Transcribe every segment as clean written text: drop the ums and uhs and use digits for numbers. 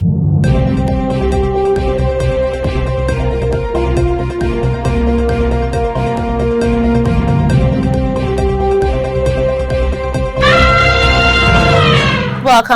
Welcome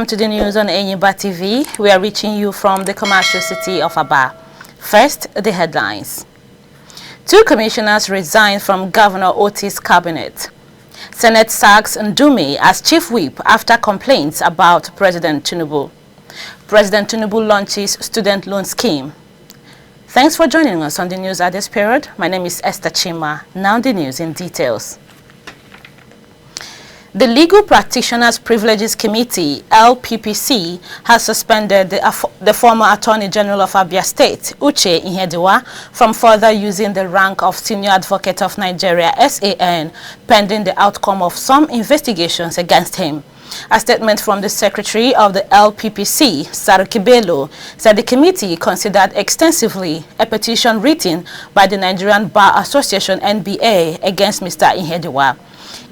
to the news on Enyimba TV. We are reaching you from the commercial city of Aba. First, the headlines. 2 commissioners resigned from Governor Oti's cabinet. Senate sacks Ndume as chief whip after complaints about President Tinubu. President Tinubu launches student loan scheme. Thanks for joining us on the news at this period. My name is Esther Chima. Now the news in details. The Legal Practitioners Privileges Committee, LPPC, has suspended the former Attorney General of Abia State, Uche Ihediwa, from further using the rank of Senior Advocate of Nigeria, SAN, pending the outcome of some investigations against him. A statement from the Secretary of the LPPC, Yahaya Bello, said the committee considered extensively a petition written by the Nigerian Bar Association, NBA, against Mr. Ihediwa.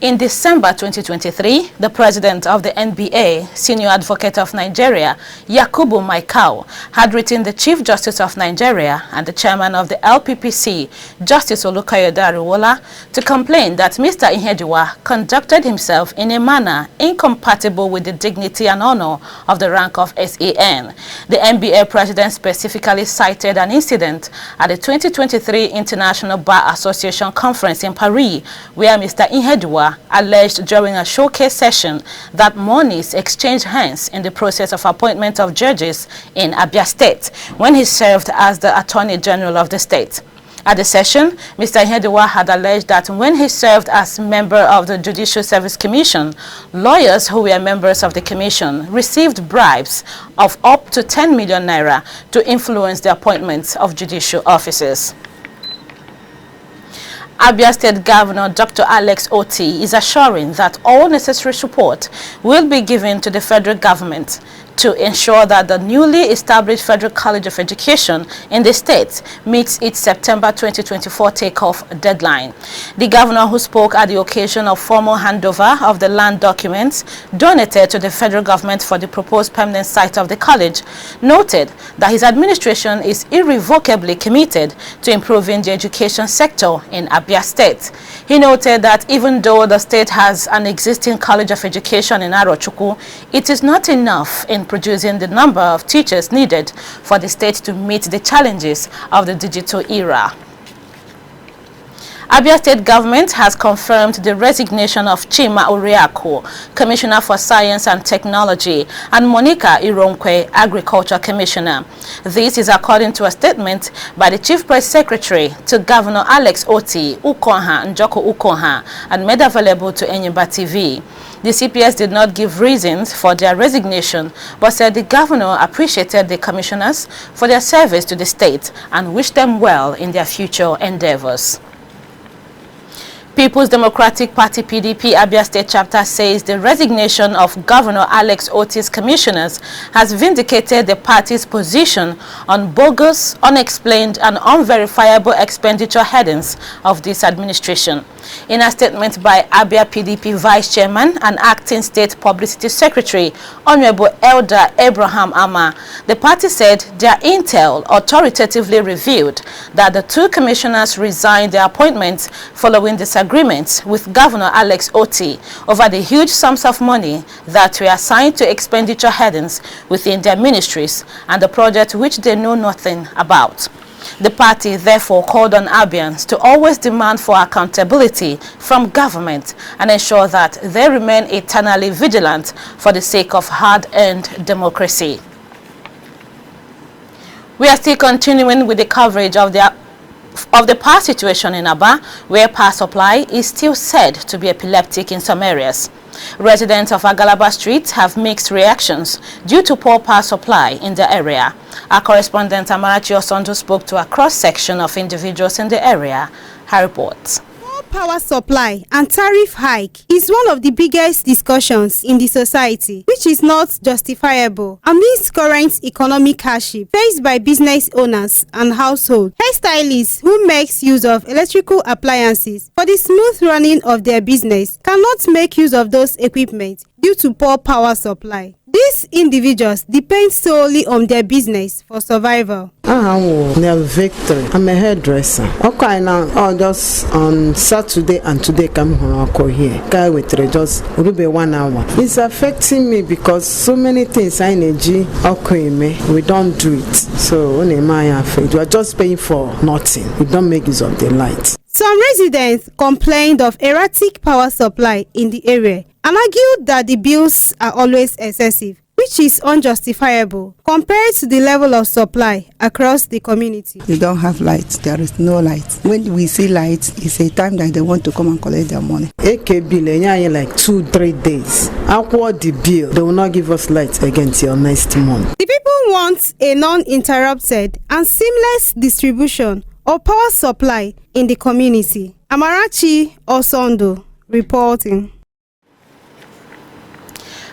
In December 2023, the president of the NBA, Senior Advocate of Nigeria, Yakubu Maikao, had written the Chief Justice of Nigeria and the chairman of the LPPC, Justice Olukayode Ariwola, to complain that Mr. Ihediwa conducted himself in a manner incompatible with the dignity and honor of the rank of SAN. The NBA president specifically cited an incident at the 2023 International Bar Association Conference in Paris, where Mr. Ihediwa alleged during a showcase session that monies exchanged hands in the process of appointment of judges in Abia State when he served as the Attorney General of the state. At the session, Mr. Ihediwa had alleged that when he served as member of the Judicial Service Commission, lawyers who were members of the commission received bribes of up to 10 million naira to influence the appointments of judicial officers. Abia State Governor Dr. Alex Oti is assuring that all necessary support will be given to the federal government to ensure that the newly established Federal College of Education in the state meets its September 2024 takeoff deadline. The governor, who spoke at the occasion of formal handover of the land documents donated to the federal government for the proposed permanent site of the college, noted that his administration is irrevocably committed to improving the education sector in Abia State. He noted that even though the state has an existing College of Education in Arochukwu, it is not enough in producing the number of teachers needed for the state to meet the challenges of the digital era. Abia State government has confirmed the resignation of Chima Uriako, Commissioner for Science and Technology, and Monica Ironkwe, Agriculture Commissioner. This is according to a statement by the Chief Press Secretary to Governor Alex Oti Njoko Ukonha, and made available to Enyimba TV. The CPS did not give reasons for their resignation, but said the governor appreciated the commissioners for their service to the state and wished them well in their future endeavors. People's Democratic Party PDP Abia State chapter says the resignation of Governor Alex Oti's commissioners has vindicated the party's position on bogus, unexplained and unverifiable expenditure headings of this administration. In a statement by Abia PDP Vice Chairman and Acting State Publicity Secretary, Honorable Elder Abraham Ama, the party said their intel authoritatively revealed that the 2 commissioners resigned their appointments following disagreements with Governor Alex Oti over the huge sums of money that were assigned to expenditure headings within their ministries and the project which they know nothing about. The party therefore called on Abians to always demand for accountability from government and ensure that they remain eternally vigilant for the sake of hard-earned democracy. We are still continuing with the coverage of the power situation in Aba, where power supply is still said to be epileptic in some areas. Residents of Agalaba Street have mixed reactions due to poor power supply in the area. Our correspondent Amarachi Osondo spoke to a cross-section of individuals in the area. Her reports. Power supply and tariff hike is one of the biggest discussions in the society, which is not justifiable amidst current economic hardship faced by business owners and households. Hairstylists who makes use of electrical appliances for the smooth running of their business cannot make use of those equipment due to poor power supply. These individuals depend solely on their business for survival. Victory. I'm a hairdresser. Okay, now just on Saturday and today come here. Guy with just maybe 1 hour. It's affecting me because so many things I energy okay me. We don't do it. So only my affect. We are just paying for nothing. We don't make use of the light. Some residents complained of erratic power supply in the area and argued that the bills are always excessive, which is unjustifiable compared to the level of supply across the community. They don't have lights. There is no light. When we see lights, it's a time that they want to come and collect their money. AK bill like 2-3 days. After the bill, they will not give us lights again till next month. The people want a non-interrupted and seamless distribution of power supply in the community. Amarachi Osondo reporting.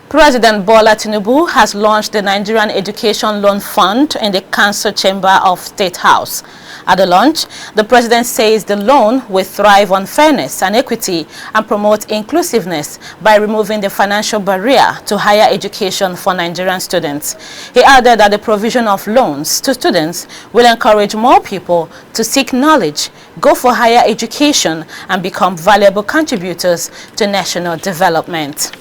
President Bola Tinubu has launched the Nigerian Education Loan Fund in the Council Chamber of State House. At the launch, the president says the loan will thrive on fairness and equity and promote inclusiveness by removing the financial barrier to higher education for Nigerian students. He added that the provision of loans to students will encourage more people to seek knowledge, go for higher education, and become valuable contributors to national development.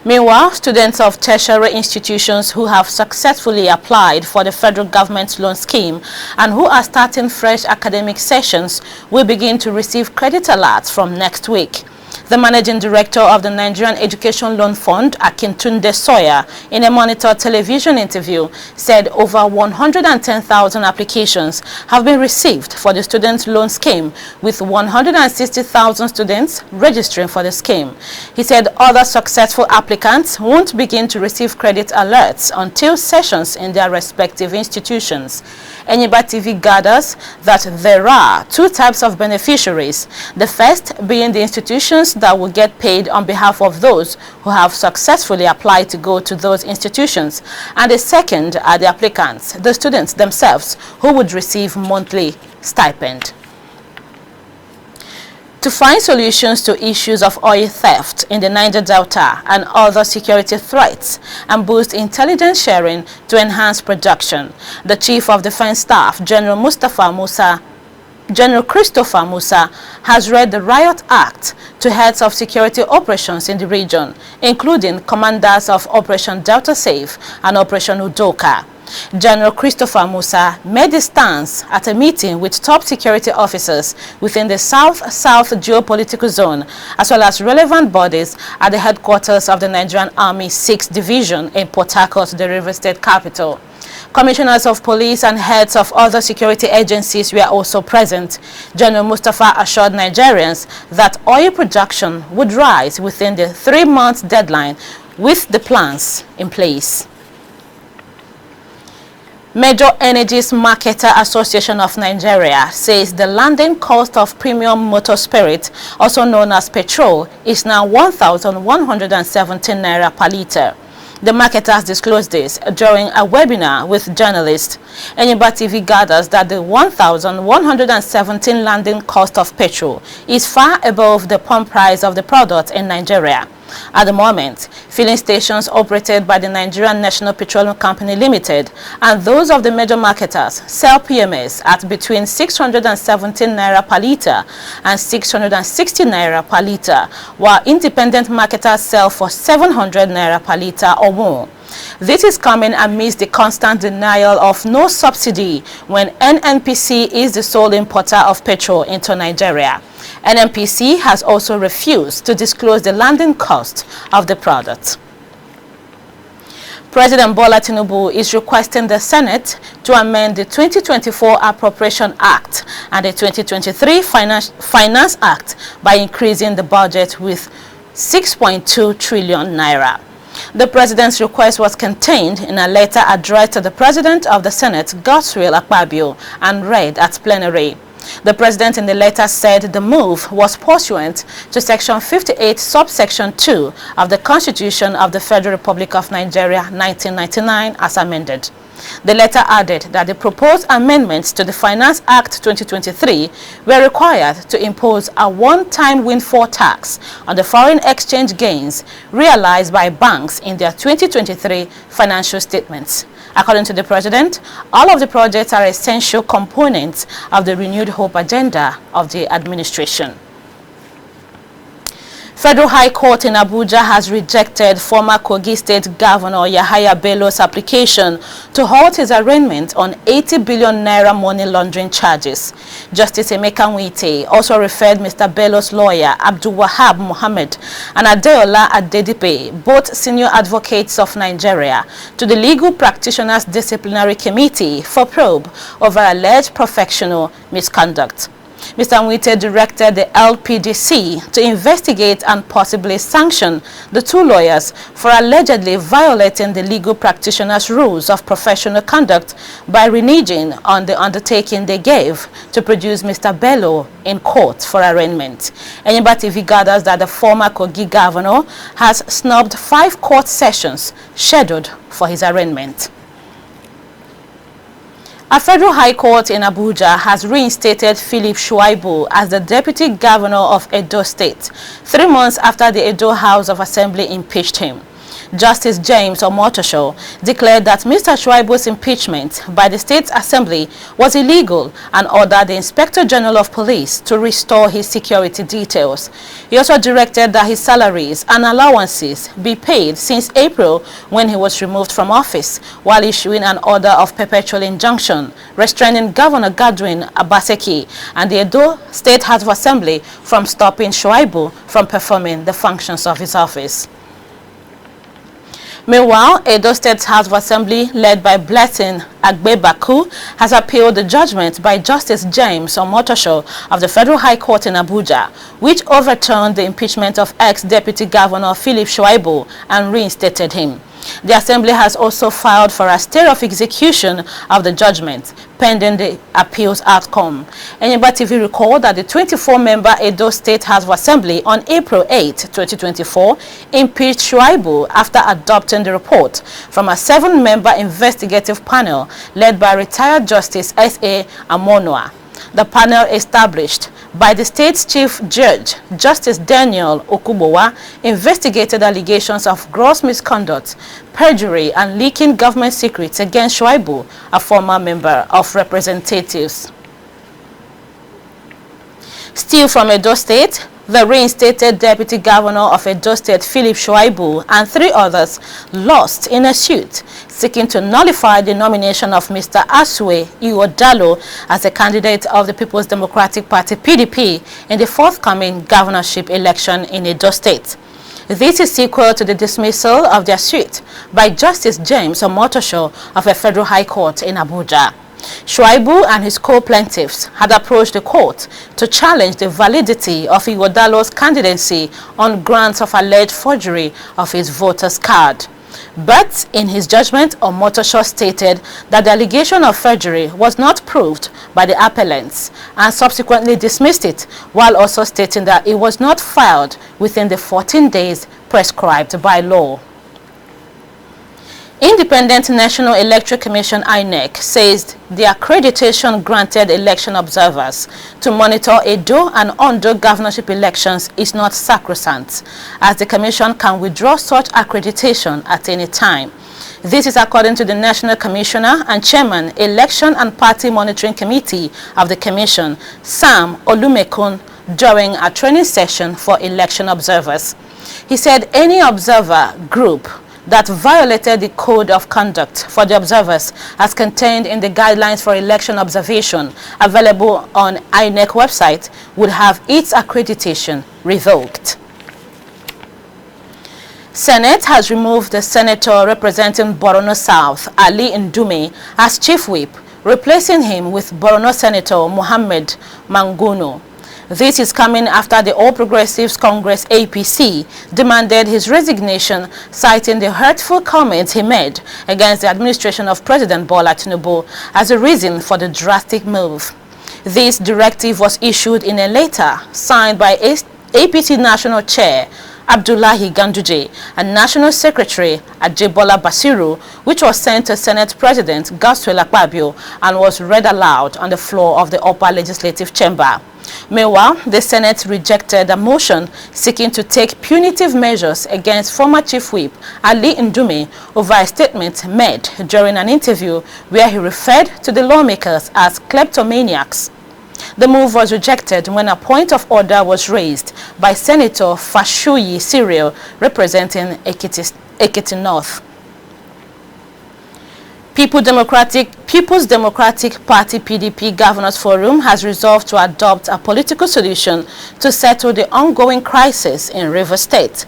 Meanwhile, students of tertiary institutions who have successfully applied for the federal government's loan scheme and who are starting fresh academic sessions will begin to receive credit alerts from next week. The managing director of the Nigerian Education Loan Fund, Akintunde Sawyer, in a Monitor television interview, said over 110,000 applications have been received for the student loan scheme, with 160,000 students registering for the scheme. He said other successful applicants won't begin to receive credit alerts until sessions in their respective institutions. Enyimba TV gathers that there are two types of beneficiaries, the first being the institutions that will get paid on behalf of those who have successfully applied to go to those institutions, and the second are the applicants, the students themselves, who would receive monthly stipend. To find solutions to issues of oil theft in the Niger Delta and other security threats and boost intelligence sharing to enhance production, the Chief of Defense Staff, General Christopher Musa, has read the Riot Act to heads of security operations in the region, including commanders of Operation Delta Safe and Operation Udoka. General Christopher Musa made this stance at a meeting with top security officers within the South-South geopolitical zone, as well as relevant bodies at the headquarters of the Nigerian Army 6th Division in Port Harcourt, the River State capital. Commissioners of police and heads of other security agencies were also present. General Mustafa assured Nigerians that oil production would rise within the 3-month deadline with the plans in place. Major Energies Marketer Association of Nigeria says the landing cost of premium motor spirit, also known as petrol, is now 1,117 naira per litre. The marketers disclosed this during a webinar with journalists. Enyimba TV gathers that the 1,117 landing cost of petrol is far above the pump price of the product in Nigeria. At the moment, filling stations operated by the Nigerian National Petroleum Company Limited and those of the major marketers sell PMS at between 617 naira per litre and 660 naira per litre, while independent marketers sell for 700 naira per litre or more. This is coming amidst the constant denial of no subsidy when NNPC is the sole importer of petrol into Nigeria. NNPC has also refused to disclose the landing cost of the product. President Bola Tinubu is requesting the Senate to amend the 2024 Appropriation Act and the 2023 Finance Act by increasing the budget with 6.2 trillion naira. The president's request was contained in a letter addressed to the president of the Senate, Godswill Akpabio, and read at plenary. The president in the letter said the move was pursuant to Section 58, subsection 2 of the Constitution of the Federal Republic of Nigeria, 1999, as amended. The letter added that the proposed amendments to the Finance Act 2023 were required to impose a one-time windfall tax on the foreign exchange gains realized by banks in their 2023 financial statements. According to the president, all of the projects are essential components of the renewed hope agenda of the administration. Federal High Court in Abuja has rejected former Kogi State Governor Yahaya Bello's application to halt his arraignment on 80 billion naira money laundering charges. Justice Emeka Wike also referred Mr. Bello's lawyer Abdul Wahab Mohammed and Adeola Adedipe, both senior advocates of Nigeria, to the Legal Practitioners Disciplinary Committee for probe over alleged professional misconduct. Mr. Nwite directed the LPDC to investigate and possibly sanction the two lawyers for allegedly violating the legal practitioners' rules of professional conduct by reneging on the undertaking they gave to produce Mr. Bello in court for arraignment. Enyimba TV gathers that the former Kogi governor has snubbed 5 court sessions scheduled for his arraignment. A federal high court in Abuja has reinstated Philip Shuaibu as the deputy governor of Edo State, 3 months after the Edo House of Assembly impeached him. Justice James Omotosho declared that Mr. Shuaibu's impeachment by the State Assembly was illegal and ordered the Inspector General of Police to restore his security details. He also directed that his salaries and allowances be paid since April when he was removed from office, while issuing an order of perpetual injunction restraining Governor Godwin Abaseki and the Edo State House of Assembly from stopping Shuaibu from performing the functions of his office. Meanwhile, Edo State House of Assembly, led by Blessing Agbebaku, has appealed the judgment by Justice James Omotosho of the Federal High Court in Abuja, which overturned the impeachment of ex-Deputy Governor Philip Shuaibu and reinstated him. The Assembly has also filed for a stay of execution of the judgment, pending the appeal's outcome. Enyimba TV recalled that the 24-member Edo State House of Assembly on April 8, 2024, impeached Shuaibu after adopting the report from a 7-member investigative panel led by retired Justice S.A. Amonua. The panel established by the state's chief judge, Justice Daniel Okubowa, investigated allegations of gross misconduct, perjury, and leaking government secrets against Shuaibu, a former member of representatives. Still from Edo State, the reinstated Deputy Governor of Edo State, Philip Shuaibu, and 3 others lost in a suit seeking to nullify the nomination of Mr. Asue Iwodalo as a candidate of the People's Democratic Party (PDP) in the forthcoming governorship election in Edo State. This is equal to the dismissal of their suit by Justice James Omotosho of a Federal High Court in Abuja. Shuaibu and his co-plaintiffs had approached the court to challenge the validity of Iwodalo's candidacy on grounds of alleged forgery of his voter's card. But in his judgment, Omotosho stated that the allegation of forgery was not proved by the appellants and subsequently dismissed it, while also stating that it was not filed within the 14 days prescribed by law. Independent National Electoral Commission (INEC) says the accreditation granted election observers to monitor Edo and Ondo governorship elections is not sacrosanct, as the Commission can withdraw such accreditation at any time. This is according to the National Commissioner and Chairman, Election and Party Monitoring Committee of the Commission, Sam Olumekun, during a training session for election observers. He said any observer group that violated the code of conduct for the observers as contained in the guidelines for election observation available on INEC website would have its accreditation revoked. Senate has removed the senator representing Borno South, Ali Ndume, as chief whip, replacing him with Borno Senator Mohammed Manguno. This is coming after the All Progressives Congress (APC) demanded his resignation, citing the hurtful comments he made against the administration of President Bola Tinubu as a reason for the drastic move. This directive was issued in a letter signed by APC National Chair Abdullahi Ganduje and National Secretary Ajebola Basiru, which was sent to Senate President Godswill Akpabio and was read aloud on the floor of the upper legislative chamber. Meanwhile, the Senate rejected a motion seeking to take punitive measures against former Chief Whip Ali Ndume over a statement made during an interview where he referred to the lawmakers as kleptomaniacs. The move was rejected when a point of order was raised by Senator Fashuyi Cyril, representing Ekiti North. People's Democratic Party PDP Governors Forum has resolved to adopt a political solution to settle the ongoing crisis in Rivers State.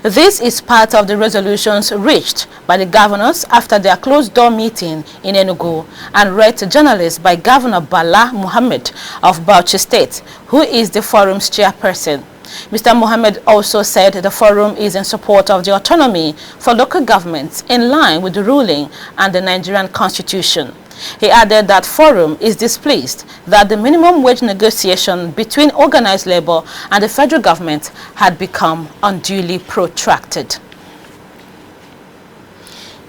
This is part of the resolutions reached by the governors after their closed-door meeting in Enugu and read to journalists by Governor Bala Muhammad of Bauchi State, who is the forum's chairperson. Mr. Mohammed also said the forum is in support of the autonomy for local governments in line with the ruling and the Nigerian constitution. He added that forum is displeased that the minimum wage negotiation between organized labor and the federal government had become unduly protracted.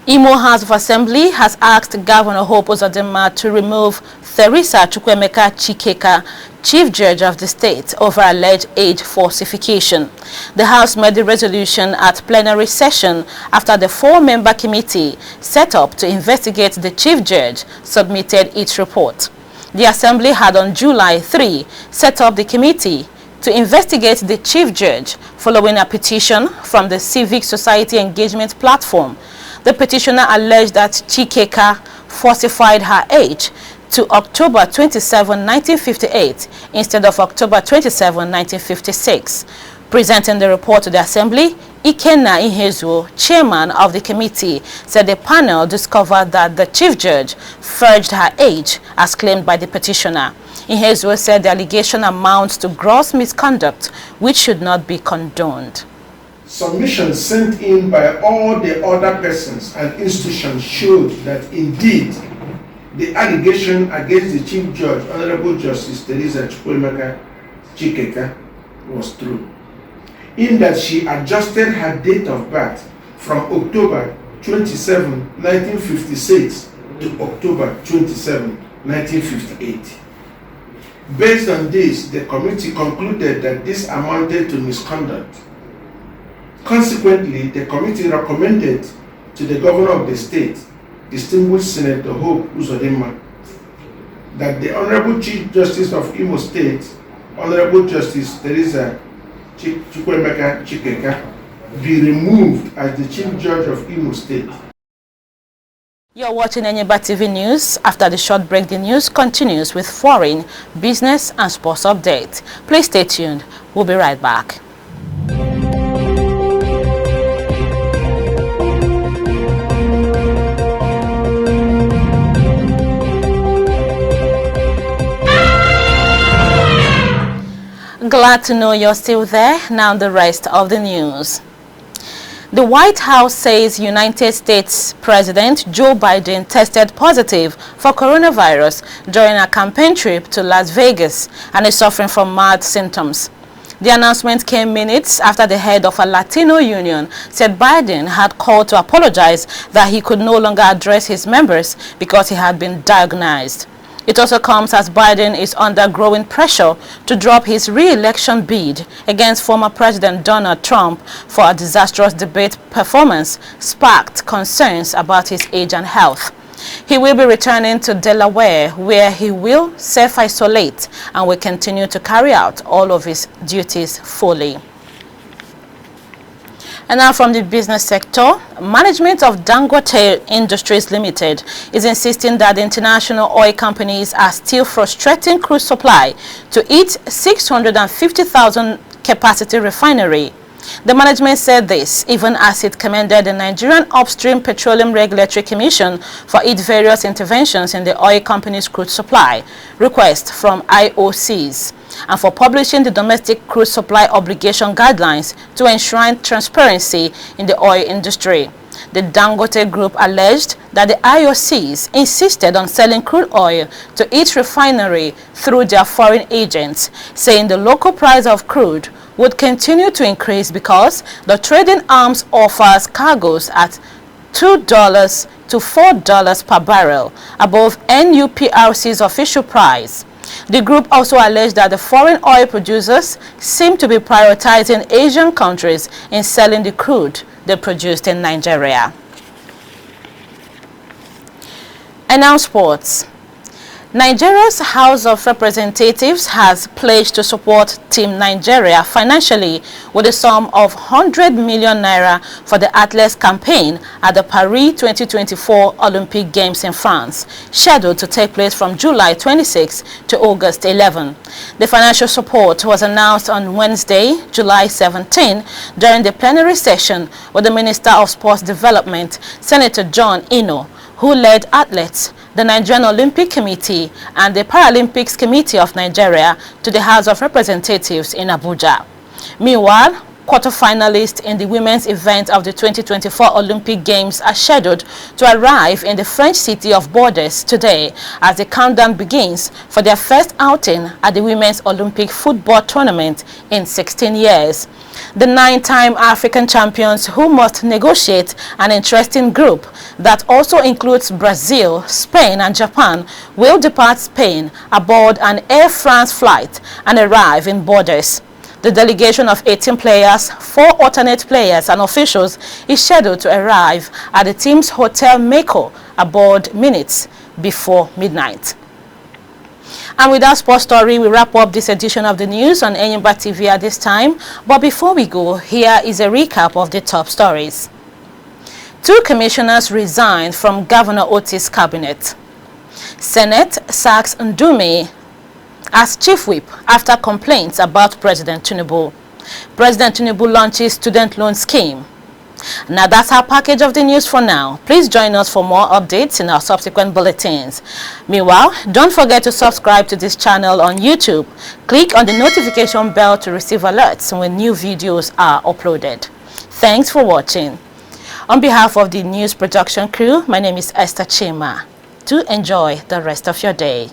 Imo House of Assembly has asked Governor Hope Uzodinma to remove Theresa Chukwuemeka Chikeka, Chief Judge of the state, over alleged age falsification. The House made the resolution at plenary session after the 4-member committee set up to investigate the Chief Judge submitted its report. The Assembly had on July 3 set up the committee to investigate the Chief Judge following a petition from the Civic Society Engagement Platform. The petitioner alleged that Chikeka falsified her age to October 27, 1958 instead of October 27, 1956. Presenting the report to the Assembly, Ikenna Ihezuo, chairman of the committee, said the panel discovered that the Chief Judge fudged her age as claimed by the petitioner. Ihezuo said the allegation amounts to gross misconduct which should not be condoned. Submissions sent in by all the other persons and institutions showed that indeed the allegation against the Chief Judge, Honorable Justice Theresa Chukwuemeka Chikeka, was true, in that she adjusted her date of birth from October 27, 1956 to October 27, 1958. Based on this, the committee concluded that this amounted to misconduct. Consequently, the committee recommended to the governor of the state, distinguished Senator Hope Uzodinma, that the Honorable Chief Justice of Imo State, Honorable Justice Theresa Chukwuemeka Chikeka, be removed as the Chief Judge of Imo State. You're watching Enyimba TV News. After the short break, the news continues with foreign, business and sports updates. Please stay tuned. We'll be right back. Glad to know you're still there. Now the rest of the news. The White House says United States President Joe Biden tested positive for coronavirus during a campaign trip to Las Vegas and is suffering from mild symptoms. The announcement came minutes after the head of a Latino union said Biden had called to apologize that he could no longer address his members because he had been diagnosed. It also comes as Biden is under growing pressure to drop his re-election bid against former President Donald Trump for a disastrous debate performance sparked concerns about his age and health. He will be returning to Delaware, where he will self-isolate and will continue to carry out all of his duties fully. And now from the business sector, management of Dangote Industries Limited is insisting that the international oil companies are still frustrating crude supply to its 650,000 capacity refinery. The management said this even as it commended the Nigerian Upstream Petroleum Regulatory Commission for its various interventions in the oil company's crude supply request from IOCs. and for publishing the domestic crude supply obligation guidelines to enshrine transparency in the oil industry. The Dangote Group alleged that the IOCs insisted on selling crude oil to each refinery through their foreign agents, saying the local price of crude would continue to increase because the trading arms offers cargoes at $2 to $4 per barrel above NUPRC's official price. The group also alleged that the foreign oil producers seem to be prioritizing Asian countries in selling the crude they produced in Nigeria. And now sports. Nigeria's House of Representatives has pledged to support Team Nigeria financially with a sum of 100 million naira for the Athletes campaign at the Paris 2024 Olympic Games in France, scheduled to take place from July 26 to August 11. The financial support was announced on Wednesday, July 17, during the plenary session with the Minister of Sports Development, Senator John Ino, who led athletes, the Nigerian Olympic Committee and the Paralympics Committee of Nigeria to the House of Representatives in Abuja. Meanwhile, quarter-finalists in the women's event of the 2024 Olympic Games are scheduled to arrive in the French city of Bordeaux today as the countdown begins for their first outing at the Women's Olympic Football Tournament in 16 years. The 9-time African champions, who must negotiate an interesting group that also includes Brazil, Spain and Japan, will depart Spain aboard an Air France flight and arrive in Bordeaux. The delegation of 18 players, 4 alternate players and officials is scheduled to arrive at the team's Hotel Mako aboard minutes before midnight. And with that sports story, we wrap up this edition of the news on Enyimba TV at this time. But before we go, here is a recap of the top stories. 2 commissioners resigned from Governor Oti's cabinet. Senate sacks Ndume as chief whip after complaints about President Tinubu. President Tinubu launches student loan scheme. Now that's our package of the news for now. Please join us for more updates in our subsequent bulletins. Meanwhile, don't forget to subscribe to this channel on YouTube. Click on the notification bell to receive alerts when new videos are uploaded. Thanks for watching. On behalf of the news production crew, my name is Esther Chima. Do enjoy the rest of your day.